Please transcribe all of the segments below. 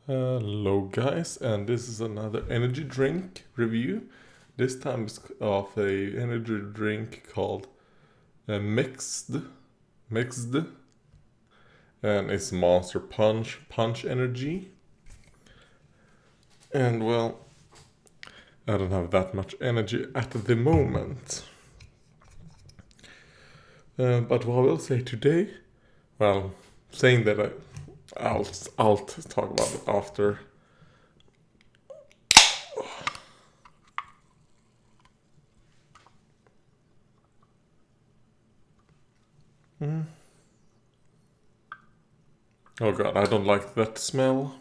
Hello guys, and this is another energy drink review. This time it's of a energy drink called MIXXD, and it's Monster Punch Energy. And well, I don't have that much energy at the moment. But what I will say today, well, saying that I'll talk about it after. Oh god, I don't like that smell.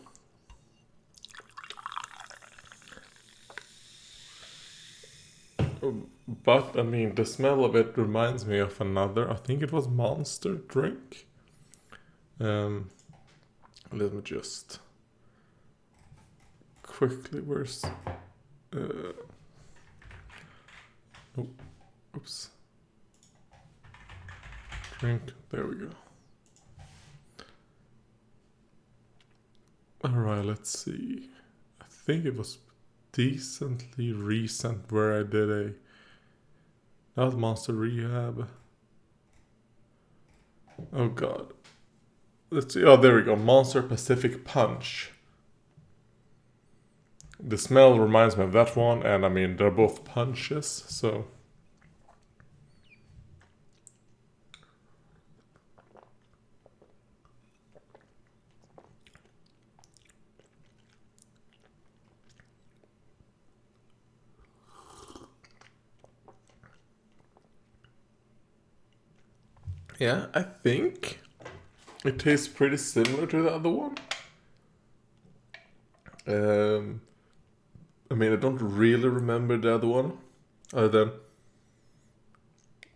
But I mean, the smell of it reminds me of another. I think it was Monster drink. Let me just quickly. Where's? Oh, oops. Drink. There we go. All right. Let's see. I think it was decently recent where I did a. Not Monster Rehab. Oh god. Let's see. Oh, there we go. Monster Pacific Punch. The smell reminds me of that one, and I mean, they're both punches, so. Yeah, I think it tastes pretty similar to the other one. I mean, I don't really remember the other one, other than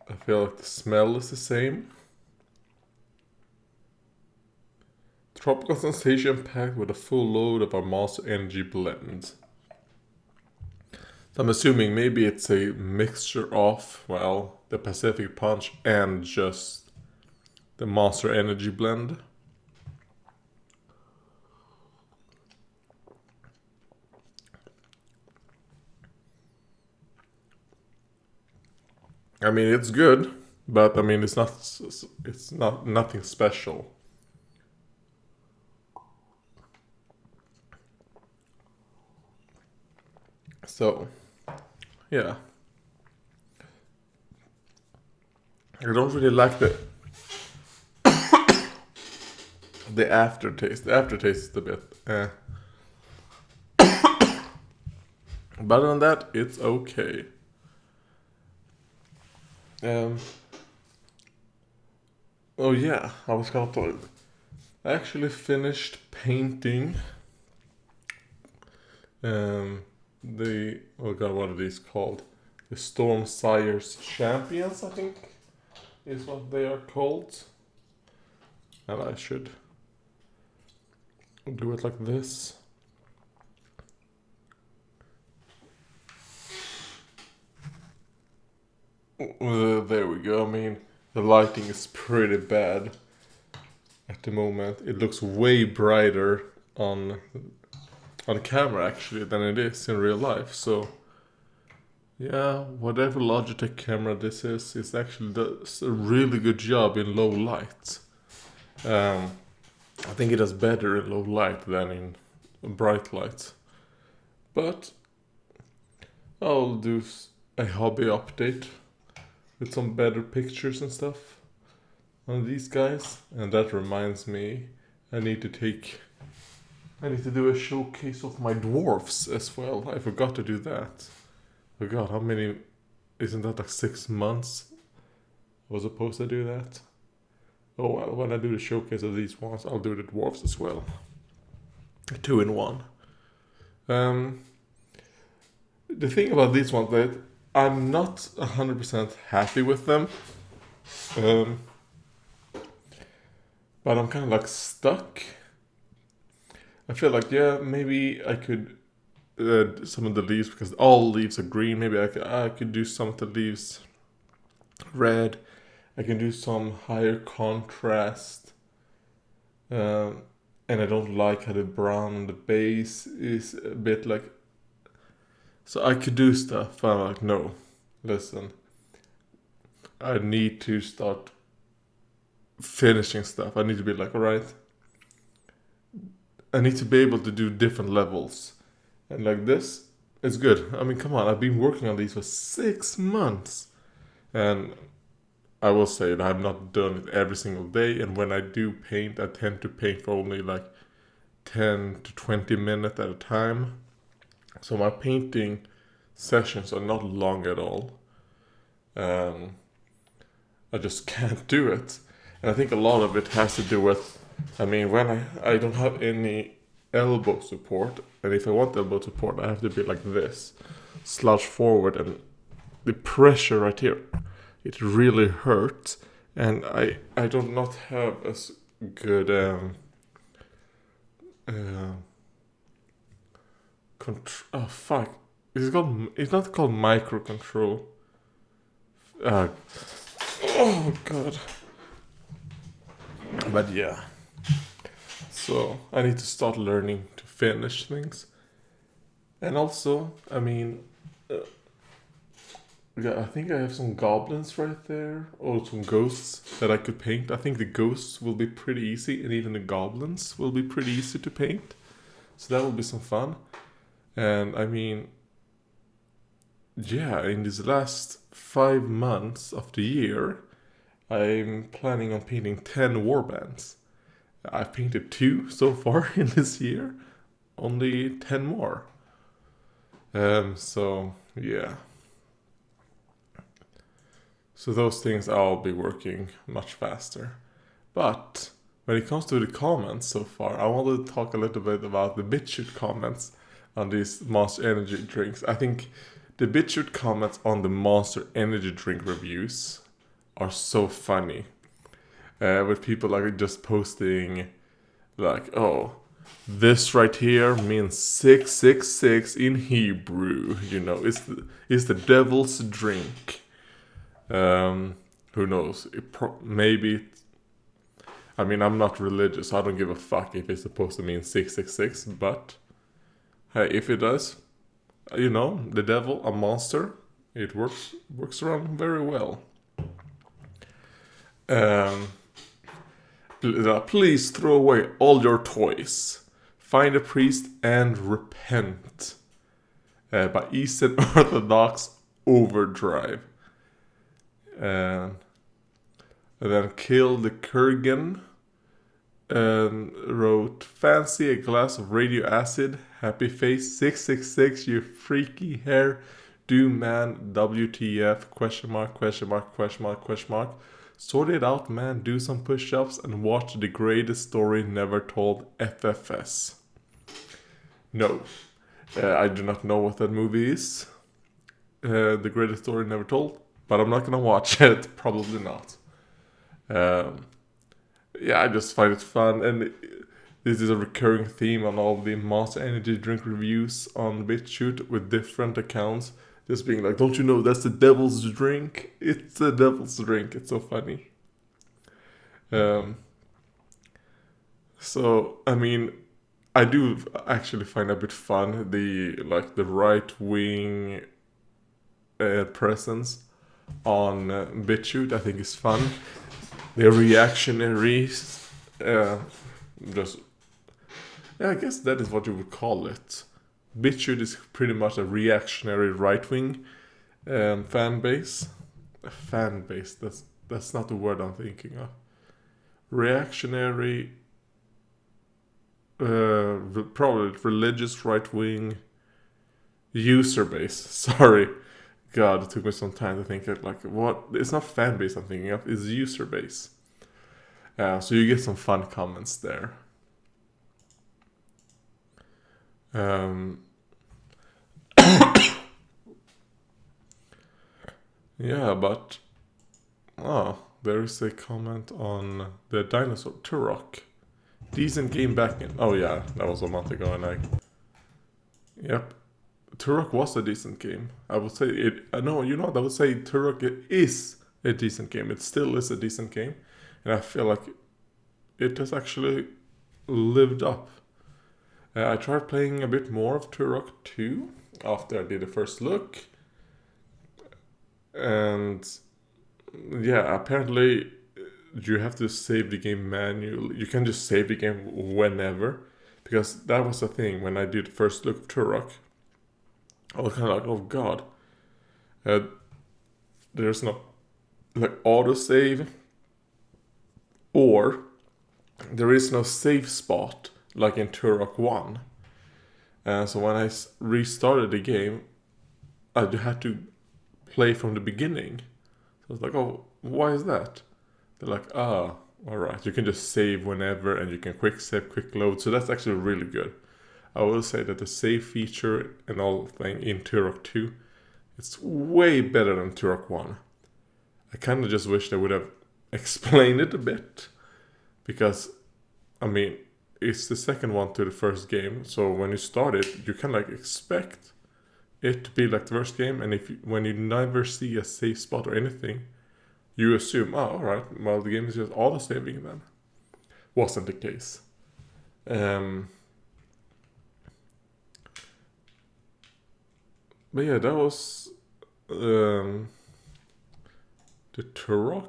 I feel like the smell is the same. Tropical sensation packed with a full load of our Monster Energy blend. So I'm assuming maybe it's a mixture of, well, the Pacific Punch and just the Monster Energy blend. I mean, it's good, but I mean, it's not nothing special. So, yeah. I don't really like the aftertaste. The aftertaste is a bit But other than that, it's okay. Oh yeah, I was gonna tell you. I actually finished painting oh god, what are these called? The Storm Sire's Champions, I think, is what they are called. And I should do it like this. There we go. I mean, the lighting is pretty bad at the moment. It looks way brighter on camera actually than it is in real life. So yeah, whatever Logitech camera this is actually does a really good job in low light. I think it does better in low light than in bright light. But I'll do a hobby update with some better pictures and stuff on these guys. And that reminds me, I need to do a showcase of my dwarfs as well. I forgot to do that. Oh god, how many? Isn't that like 6 months? I was supposed to do that. Oh well, when I do the showcase of these ones, I'll do the dwarfs as well. 2 in 1. The thing about these ones that I'm not 100% happy with them. But I'm kind of like stuck. I feel like, yeah, maybe I could some of the leaves, because all leaves are green. Maybe I could do some of the leaves red. I can do some higher contrast. And and I don't like how the brown on the base is a bit like. So I could do stuff. I'm like, no, listen, I need to start finishing stuff. I need to be like, alright, I need to be able to do different levels. And like this, it's good. I mean, come on, I've been working on these for 6 months. And I will say that I've not done it every single day. And when I do paint, I tend to paint for only like 10 to 20 minutes at a time. So my painting sessions are not long at all. I just can't do it. And I think a lot of it has to do with, I mean, when I don't have any elbow support, and if I want elbow support, I have to be like this, slouch forward, and the pressure right here, it really hurts, and I do not have as good oh fuck, it's not called micro control. Oh god. But yeah. So I need to start learning to finish things. And also, I mean, yeah, I think I have some goblins right there, or some ghosts that I could paint. I think the ghosts will be pretty easy, and even the goblins will be pretty easy to paint. So that will be some fun. And I mean, yeah, in these last 5 months of the year, I'm planning on painting 10 warbands. I've painted 2 so far in this year, only 10 more. So yeah. So those things I'll be working much faster. But when it comes to the comments so far, I wanted to talk a little bit about the BitChute comments on these Monster Energy drinks. I think the BitChute comments on the Monster Energy drink reviews are so funny. With people like just posting like, oh, this right here means 666 in Hebrew. You know, it's the devil's drink. Who knows? Maybe. I mean, I'm not religious, so I don't give a fuck if it's supposed to mean 666. But hey, if it does, you know, the devil, a monster, it works around very well. Please throw away all your toys. Find a priest and repent. By Eastern Orthodox Overdrive. And then Kill the Kurgan wrote, fancy a glass of radio acid, happy face 666, you freaky hair, do man, WTF, question mark, question mark, question mark, question mark. Sort it out, man, do some push-ups and watch The Greatest Story Never Told, FFS. No, I do not know what that movie is. The Greatest Story Never Told, but I'm not gonna watch it, probably not. Yeah, I just find it fun, and this is a recurring theme on all the Monster Energy drink reviews on BitChute with different accounts. Just being like, don't you know that's the devil's drink? It's the devil's drink. It's so funny. So, I mean, I do actually find a bit fun the right wing presence on BitChute. I think is fun. The reactionaries, I guess that is what you would call it. BitChute is pretty much a reactionary right-wing fan base. A fan base, that's not the word I'm thinking of. Reactionary, probably religious right-wing user base. Sorry. God, it took me some time to think of what. It's not fan base I'm thinking of, it's user base. So you get some fun comments there. Yeah, but there is a comment on the dinosaur Turok. Decent game back in. Oh yeah, that was a month ago, and yep, Turok was a decent game. I would say it. No, I would say Turok is a decent game. It still is a decent game, and I feel like it has actually lived up. I tried playing a bit more of Turok 2 after I did the first look. And yeah, apparently you have to save the game manually. You can just save the game whenever. Because that was the thing when I did the first look of Turok. I was kind of like, oh god. There's no like autosave, or there is no save spot like in Turok 1. So when I restarted the game, I had to play from the beginning. So I was like, oh, why is that? They're like, alright, you can just save whenever and you can quick save, quick load. So that's actually really good. I will say that the save feature and all thing in Turok 2, it's way better than Turok 1. I kind of just wish they would have explained it a bit. Because, I mean, it's the second one to the first game. So when you start it, you can like expect it to be like the first game. And when you never see a save spot or anything, you assume, oh, alright, well, the game is just auto-saving then. Wasn't the case. But yeah, that was the Turok.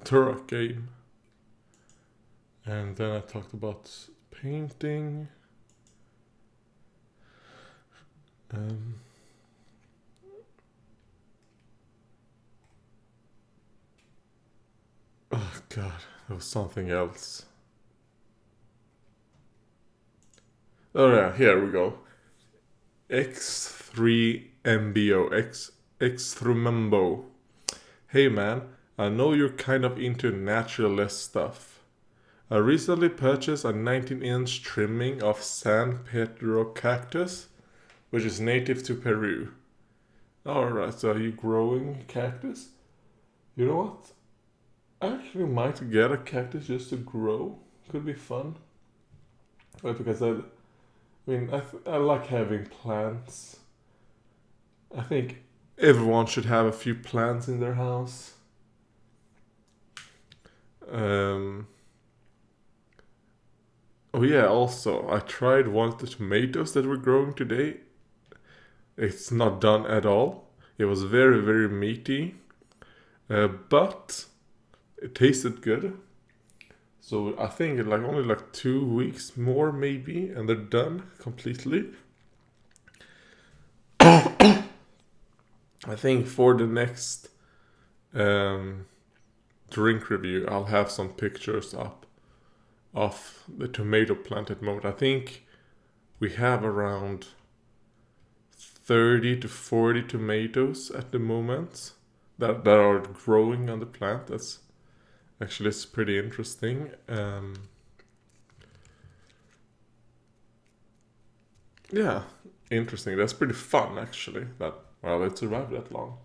Turok game. And then I talked about painting. Oh god, there was something else. Oh yeah, here we go. X3MBO, X3Membo. Hey man, I know you're kind of into naturalist stuff. I recently purchased a 19-inch trimming of San Pedro cactus, which is native to Peru. Alright, so are you growing cactus? You know what? I actually might get a cactus just to grow. Could be fun. Because I like having plants. I think everyone should have a few plants in their house. Oh yeah, also, I tried one of the tomatoes that we're growing today. It's not done at all. It was very, very meaty. But it tasted good. So I think like only like 2 weeks more maybe, and they're done completely. I think for the next drink review, I'll have some pictures up of the tomato plant at the moment. I think we have around 30 to 40 tomatoes at the moment that are growing on the plant. That's actually, it's pretty interesting. Yeah, interesting. That's pretty fun actually. That it survived that long.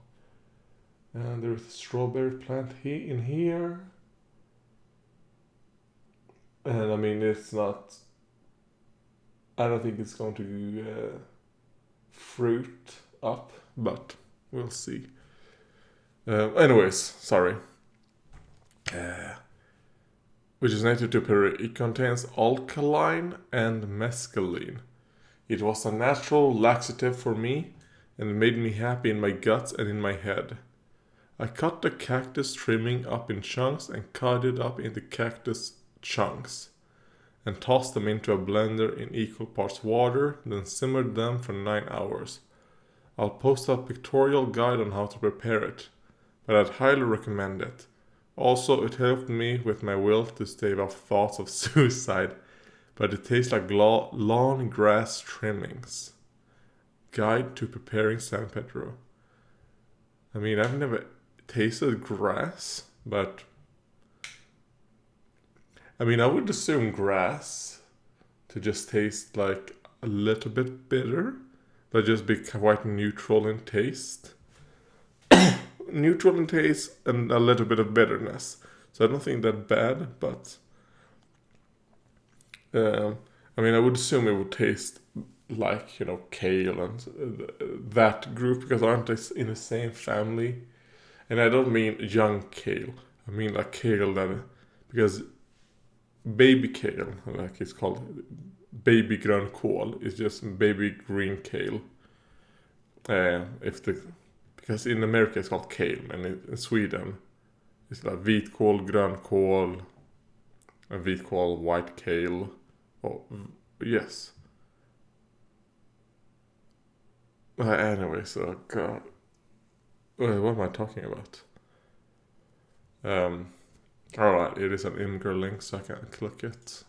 And there's a strawberry plant in here. And I mean, it's not. I don't think it's going to fruit up, but we'll see. Anyways, sorry. Which is native to Peru. It contains alkaline and mescaline. It was a natural laxative for me, and it made me happy in my guts and in my head. I cut the cactus trimming up in chunks and cut it up into cactus chunks, and tossed them into a blender in equal parts water, then simmered them for 9 hours. I'll post a pictorial guide on how to prepare it, but I'd highly recommend it. Also, it helped me with my will to stave off thoughts of suicide, but it tastes like lawn grass trimmings. Guide to preparing San Pedro. I mean, I've never tasted grass, but I mean, I would assume grass to just taste like a little bit bitter, but just be quite neutral in taste. Neutral in taste and a little bit of bitterness. So I don't think that bad, but I mean, I would assume it would taste like, you know, kale and that group, because aren't they in the same family? And I don't mean young kale. I mean like kale that, because baby kale, like it's called baby grönkål, is just baby green kale. Because in America it's called kale, and in Sweden it's like vitkål, grönkål, and vitkål, white kale. Oh, yes. Anyway, so God, what am I talking about? Alright, it is an Imgur link, so I can click it.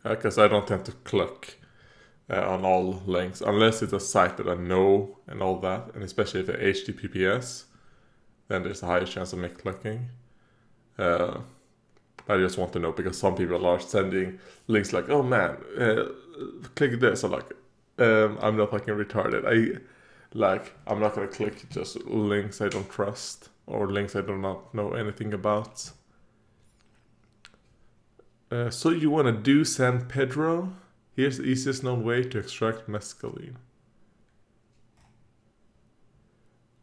Because I don't tend to click on all links, unless it's a site that I know and all that, and especially if it's HTTPS, then there's a higher chance of me clicking. I just want to know, because some people are sending links like, oh man, click this. I'm like, I'm not fucking retarded. I'm not gonna click just links I don't trust or links I do not know anything about. So you wanna do San Pedro? Here's the easiest known way to extract mescaline.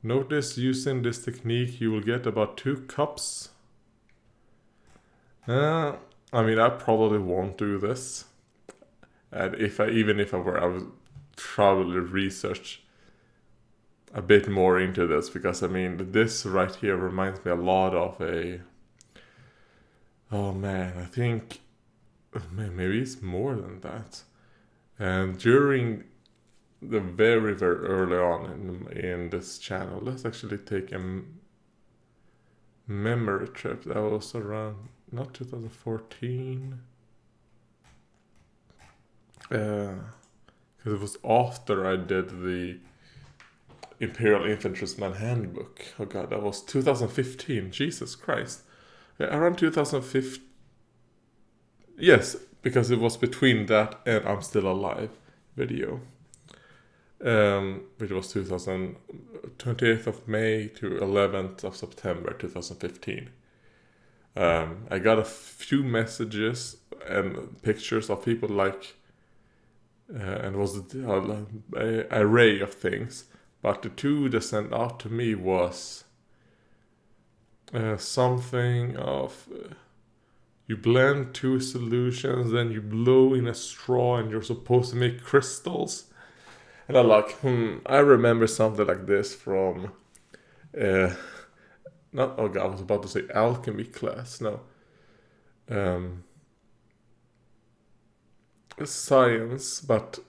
Notice using this technique you will get about 2 cups. I mean, I probably won't do this. And even if I were, I would probably research a bit more into this, because I mean, this right here reminds me a lot of oh man, I think maybe it's more than that. And during the very, very early on in this channel, let's actually take a memory trip. That was around, not 2014, because it was after I did the Imperial Infantryman Handbook. Oh god, that was 2015. Jesus Christ. Yeah, around 2015. Yes, because it was between that and I'm Still Alive video. Which was 28th of May to 11th of September 2015. I got a few messages and pictures of people like, and it was an array of things. But the 2 that sent out to me was something of you blend 2 solutions, then you blow in a straw, and you're supposed to make crystals. And I'm like, I remember something like this from not, oh god, I was about to say alchemy class. No. Science, but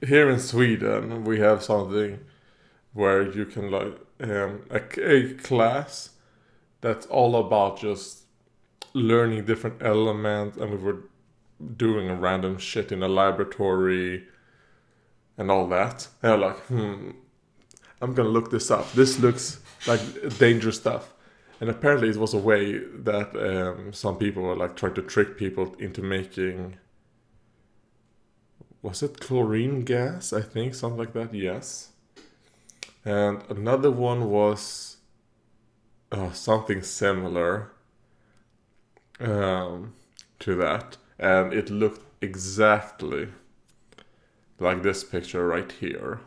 here in Sweden we have something where you can like a class that's all about just learning different elements, and we were doing random shit in a laboratory and all that. And I'm like, I'm gonna look this up. This looks like dangerous stuff. And apparently it was a way that some people were like trying to trick people into making, was it chlorine gas? I think, something like that, yes. And another one was something similar to that. And it looked exactly like this picture right here.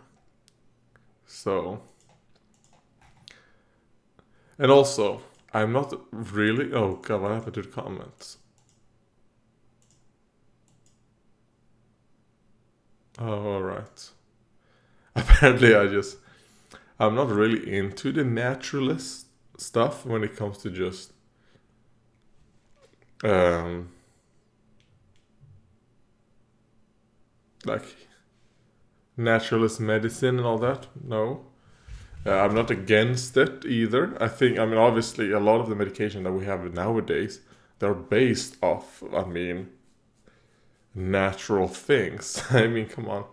So, and also, I'm not really, oh god, what happened to the comments? Oh, alright. Apparently I'm not really into the naturalist stuff when it comes to just like naturalist medicine and all that. No. I'm not against it either. I think, I mean, obviously a lot of the medication that we have nowadays, they're based off, I mean, natural things. I mean, come on.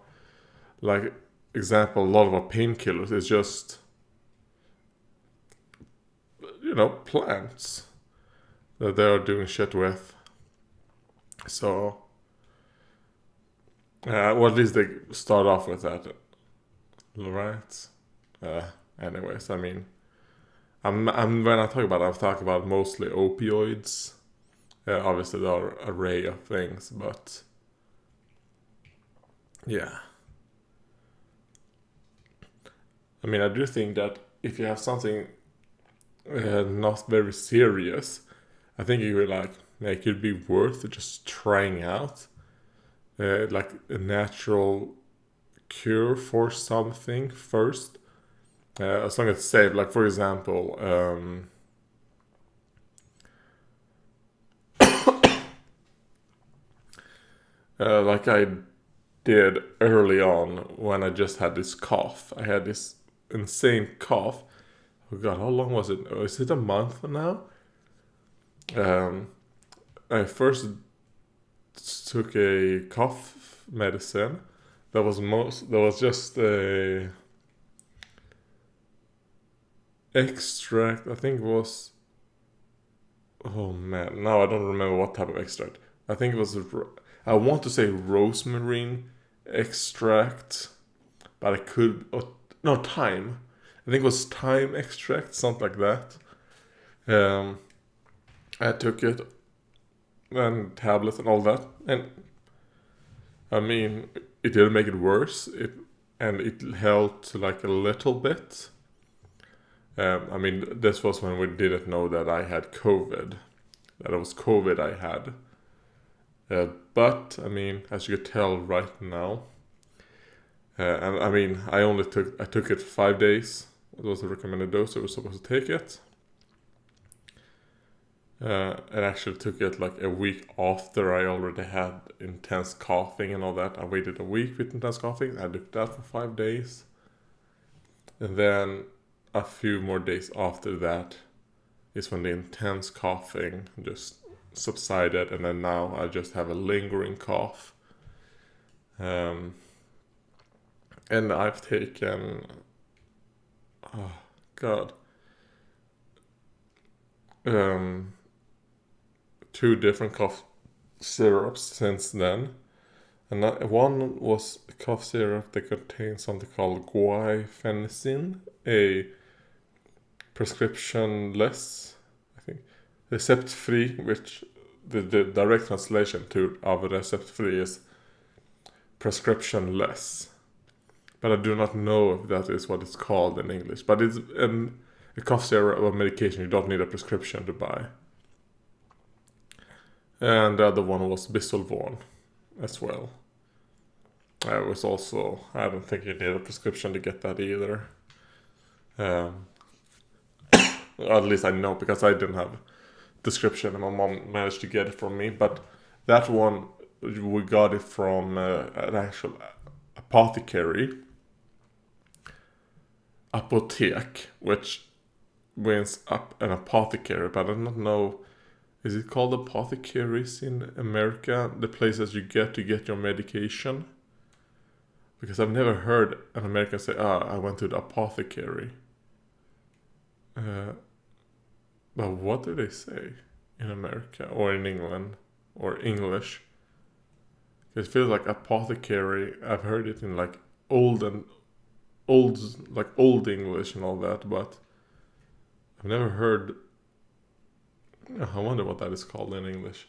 Like, example, a lot of our painkillers is just, you know, plants that they are doing shit with. So, well, at least they start off with that, right? Anyways, I mean, When I talk about it, I'm talking about mostly opioids. Obviously, there are an array of things, but yeah. I mean, I do think that if you have something not very serious, I think it would like make it be worth just trying out, like a natural cure for something first. As long as it's safe. Like for example, like I did early on when I just had this cough. I had this insane cough. Oh god, how long was it? Is it a month now? I first took a cough medicine. That was just a extract. I think it was. Oh man, now I don't remember what type of extract. I think it was. I want to say rosemary extract, but I could. Oh, no, thyme. I think it was thyme extract, something like that. I took it and tablets and all that, and I mean, it didn't make it worse. It helped like a little bit. I mean, this was when we didn't know that I had COVID. That it was COVID I had. But I mean, as you could tell right now, and I mean, I took it 5 days. It was the recommended dose. I was supposed to take it. And actually took it like a week after I already had intense coughing and all that. I waited a week with intense coughing. I took that for 5 days. And then a few more days after that is when the intense coughing just subsided. And then now I just have a lingering cough. And I've taken... Oh, God. 2 different cough syrups since then. And one was a cough syrup that contains something called guaifenesin, a prescription-less, I think, recept-free, which the direct translation of recept-free is prescription-less. But I do not know if that is what it's called in English. But it's a cough syrup or medication you don't need a prescription to buy. And the other one was Bisolvon as well. I don't think you need a prescription to get that either. At least I know, because I didn't have description and my mom managed to get it from me. But that one, we got it from an actual apothecary. Peahc, which means an apothecary, but I don't know. Is it called apothecaries in America? The places you get to get your medication? Because I've never heard an American say, I went to the apothecary. But what do they say in America or in England or English? It feels like apothecary. I've heard it in like old English and all that, but I've never heard... I wonder what that is called in English.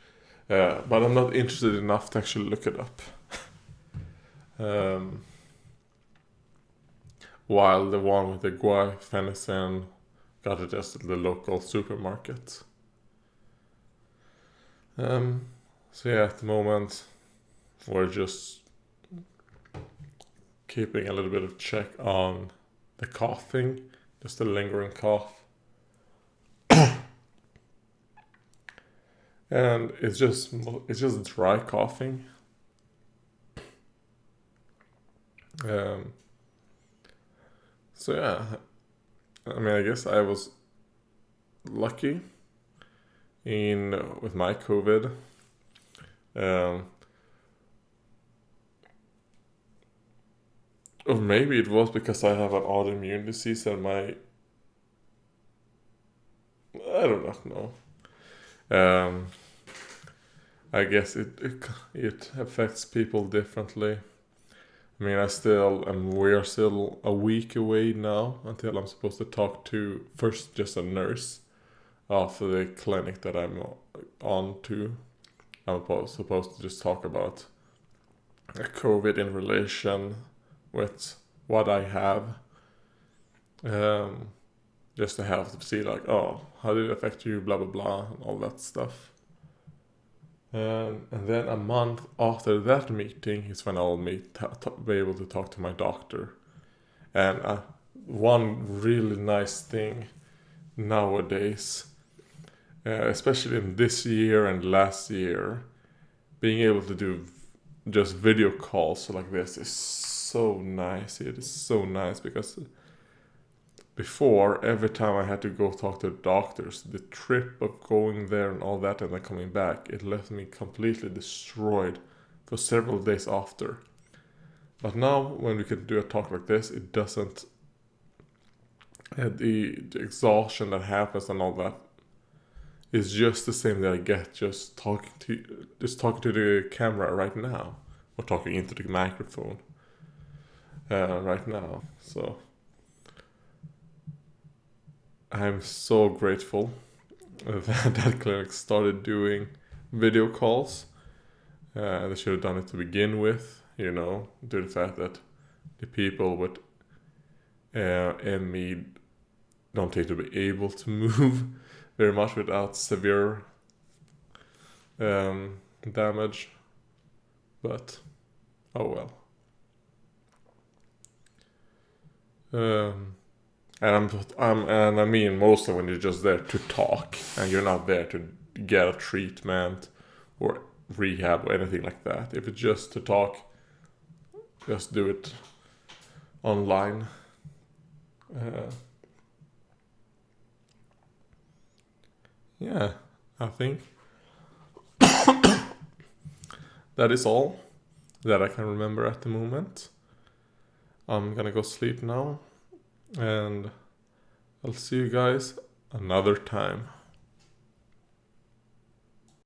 But I'm not interested enough to actually look it up. While the one with the guaifenesin got it just at the local supermarket. So yeah, at the moment we're just keeping a little bit of check on the coughing, just the lingering cough. And it's just dry coughing. So yeah, I mean, I guess I was lucky with my COVID. Or maybe it was because I have an autoimmune disease and I don't know. I guess it affects people differently. I mean, we are still a week away now until I'm supposed to talk to first just a nurse after the clinic that I'm on to. I'm supposed to just talk about COVID in relation with what I have. Just to have to see like, oh, how did it affect you, blah blah blah, and all that stuff. And then a month after that meeting is when I'll be able to talk to my doctor. And one really nice thing nowadays, especially in this year and last year, being able to do just video calls like this is so nice. It is so nice because before, every time I had to go talk to the doctors, the trip of going there and all that and then coming back, it left me completely destroyed for several days after. But now, when we can do a talk like this, it doesn't... The exhaustion that happens and all that is just the same that I get just talking to the camera right now. Or talking into the microphone right now. So... I'm so grateful that clinic started doing video calls. They should have done it to begin with, due to the fact that the people with ME don't seem to be able to move very much without severe damage. But, oh well. And I mean, mostly when you're just there to talk and you're not there to get a treatment or rehab or anything like that. If it's just to talk, just do it online. Yeah, I think that is all that I can remember at the moment. I'm gonna go sleep now. And I'll see you guys another time.